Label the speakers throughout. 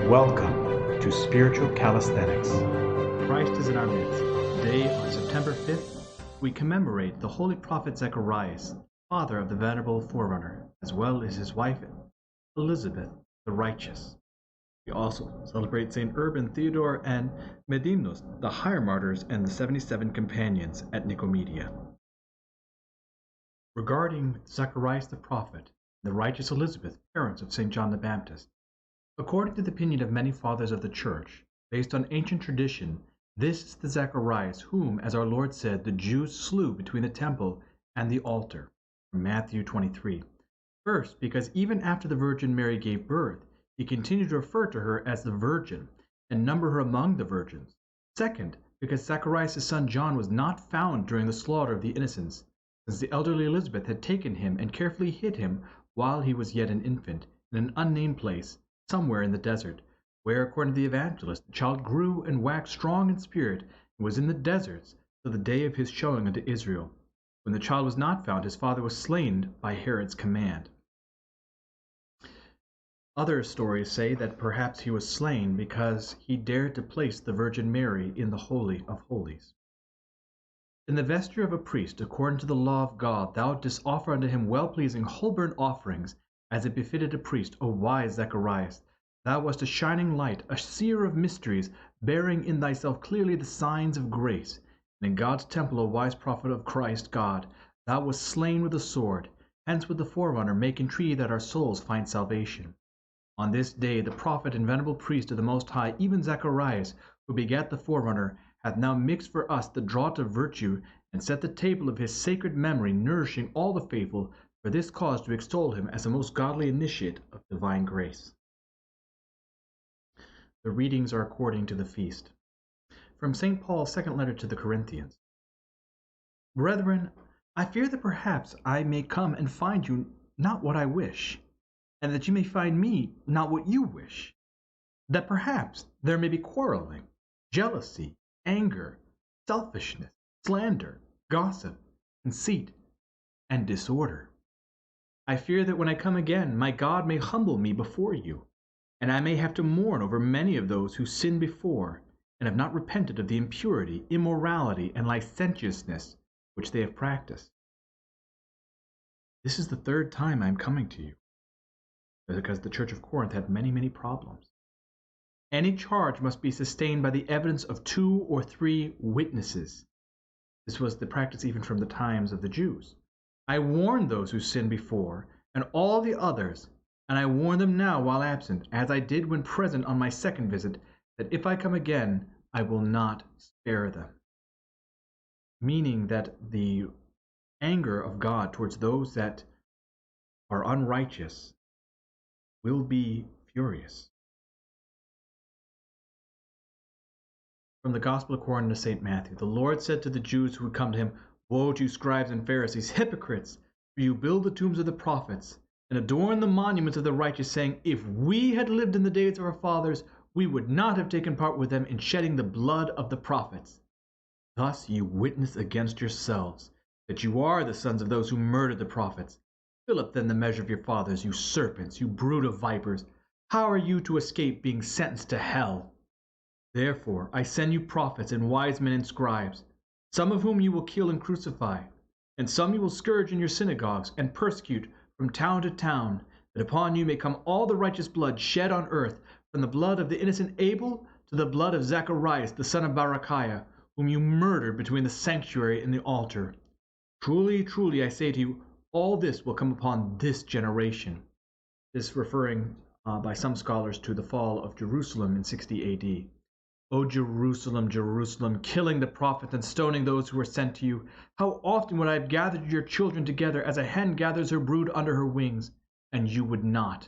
Speaker 1: Welcome to Spiritual Calisthenics.
Speaker 2: Christ is in our midst. Today, on September 5th, we commemorate the Holy Prophet Zacharias, father of the Venerable Forerunner, as well as his wife Elizabeth the Righteous. We also celebrate St. Urban, Theodore, and Medimnos, the higher martyrs and the 77 companions at Nicomedia. Regarding Zacharias the prophet, and the righteous Elizabeth, parents of St. John the Baptist, according to the opinion of many fathers of the Church, based on ancient tradition, this is the Zacharias whom, as our Lord said, the Jews slew between the temple and the altar, from Matthew 23. First, because even after the Virgin Mary gave birth, he continued to refer to her as the Virgin, and number her among the virgins. Second, because Zacharias' son John was not found during the slaughter of the innocents, since the elderly Elizabeth had taken him and carefully hid him while he was yet an infant, in an unnamed place, somewhere in the desert, where, according to the evangelist, the child grew and waxed strong in spirit, and was in the deserts till the day of his showing unto Israel. When the child was not found, his father was slain by Herod's command. Other stories say that perhaps he was slain because he dared to place the Virgin Mary in the Holy of Holies. In the vesture of a priest, according to the law of God, thou didst offer unto him well-pleasing whole burnt offerings, as it befitted a priest, O wise Zacharias. Thou wast a shining light, a seer of mysteries, bearing in thyself clearly the signs of grace. And in God's temple, O wise prophet of Christ God, thou wast slain with a sword. Hence would the forerunner make entreaty that our souls find salvation. On this day the prophet and venerable priest of the Most High, even Zacharias, who begat the forerunner, hath now mixed for us the draught of virtue, and set the table of his sacred memory, nourishing all the faithful, for this cause to extol him as a most godly initiate of divine grace. The readings are according to the feast. From St. Paul's second letter to the Corinthians. Brethren, I fear that perhaps I may come and find you not what I wish, and that you may find me not what you wish, that perhaps there may be quarreling, jealousy, anger, selfishness, slander, gossip, conceit, and disorder. I fear that when I come again, my God may humble me before you, and I may have to mourn over many of those who sinned before, and have not repented of the impurity, immorality, and licentiousness which they have practiced. This is the third time I am coming to you, because the Church of Corinth had many problems. Any charge must be sustained by the evidence of 2 or 3 witnesses. This was the practice even from the times of the Jews. I warned those who sinned before, and all the others, and I warn them now while absent, as I did when present on my second visit, that if I come again, I will not spare them. Meaning that the anger of God towards those that are unrighteous will be furious. From the Gospel according to St. Matthew, the Lord said to the Jews who would come to him, Woe to you, scribes and Pharisees, hypocrites! For you build the tombs of the prophets, and adorn the monuments of the righteous, saying, If we had lived in the days of our fathers, we would not have taken part with them in shedding the blood of the prophets. Thus you witness against yourselves that you are the sons of those who murdered the prophets. Fill up then the measure of your fathers, you serpents, you brood of vipers. How are you to escape being sentenced to hell? Therefore I send you prophets and wise men and scribes, some of whom you will kill and crucify, and some you will scourge in your synagogues and persecute from town to town, that upon you may come all the righteous blood shed on earth, from the blood of the innocent Abel to the blood of Zacharias the son of Barachiah, whom you murdered between the sanctuary and the altar. Truly, truly, I say to you, all this will come upon this generation. This referring by some scholars to the fall of Jerusalem in 60 AD. O Jerusalem, Jerusalem, killing the prophets and stoning those who were sent to you, how often would I have gathered your children together as a hen gathers her brood under her wings, and you would not.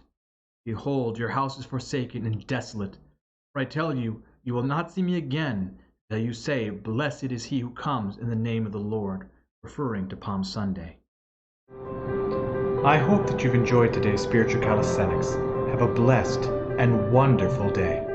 Speaker 2: Behold, your house is forsaken and desolate. For I tell you, you will not see me again, till you say, Blessed is he who comes in the name of the Lord, referring to Palm Sunday.
Speaker 1: I hope that you've enjoyed today's Spiritual Calisthenics. Have a blessed and wonderful day.